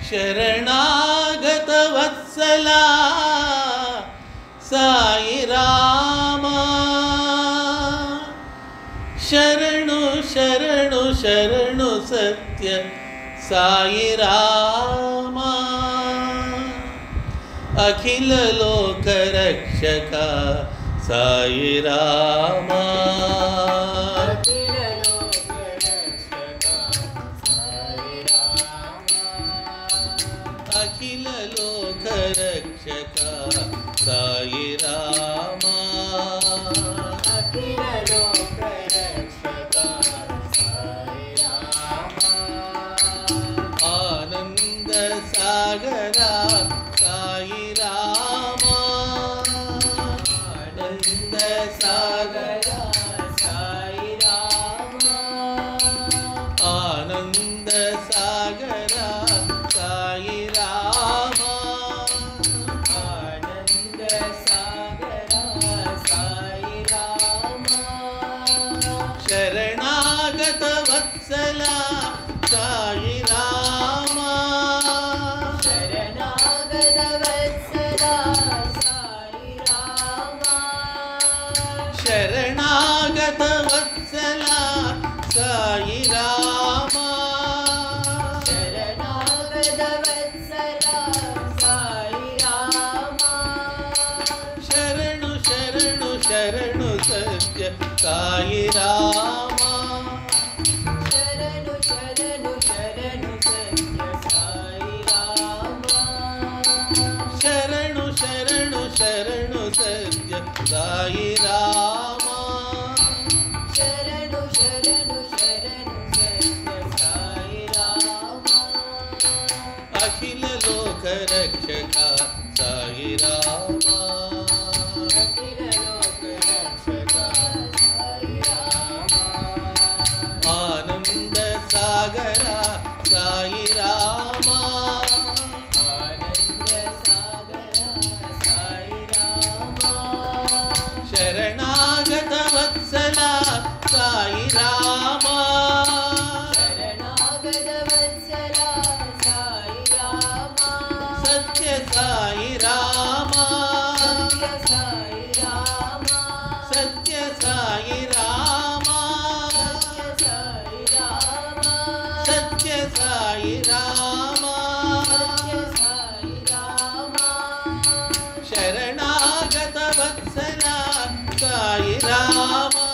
शरणागत वत्सला साई रामा शरणु शरणु शरणु सत्य साई रामा अखिल लोक रक्षका साई रामा अखिल लोक रक्षका साई रामा अखिल लोक रक्षका साई रामा आनंद सागरा साई रामा आनंद सागरा साई रामा आनंद सागरा साई रामा आनंद सागरा साई रामा शरणागत वत्सला साई रामा शरणागत वत्सला साई रामा शरणागत वत्सला साई रामा शरणागत वत्सला साई रामा शरणु शरणु शरणु सत्य साई रामा शरणु शरणु शरणु सत्य साई रामा शरणु शरणु शरणु सत्य साई रामा शरणु शरणु शरणु सत्य साई रामा अखिल लोक रक्षका साई रामा अखिल लोक रक्षका साई रामा आनंद सागरा साई रामा आनंद सागरा साई रामा शरणागत वत्सला साई रामा शरणागत वत्सला साई रामा सत्य साई रामा सत्य साई रामा सत्य साई रामा सत्य साई सत्य साई रामा रामा सत्य साई रामा शरणागत वत्सला साई रामा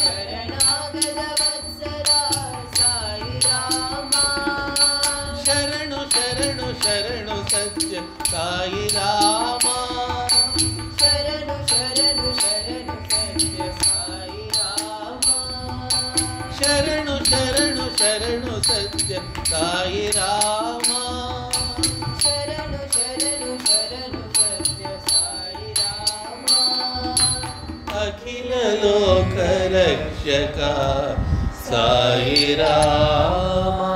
शरणागत वत्सला साई रामा शरणु शरणु शरणु सत्य साई रामा शरणु शरणु शरणु सत्य साई रामा शरणु शरणु शरणु सत्य साई रामा शरणु शरणु शरणु सत्य साई रामा अखिल लोक रक्षका साई रामा।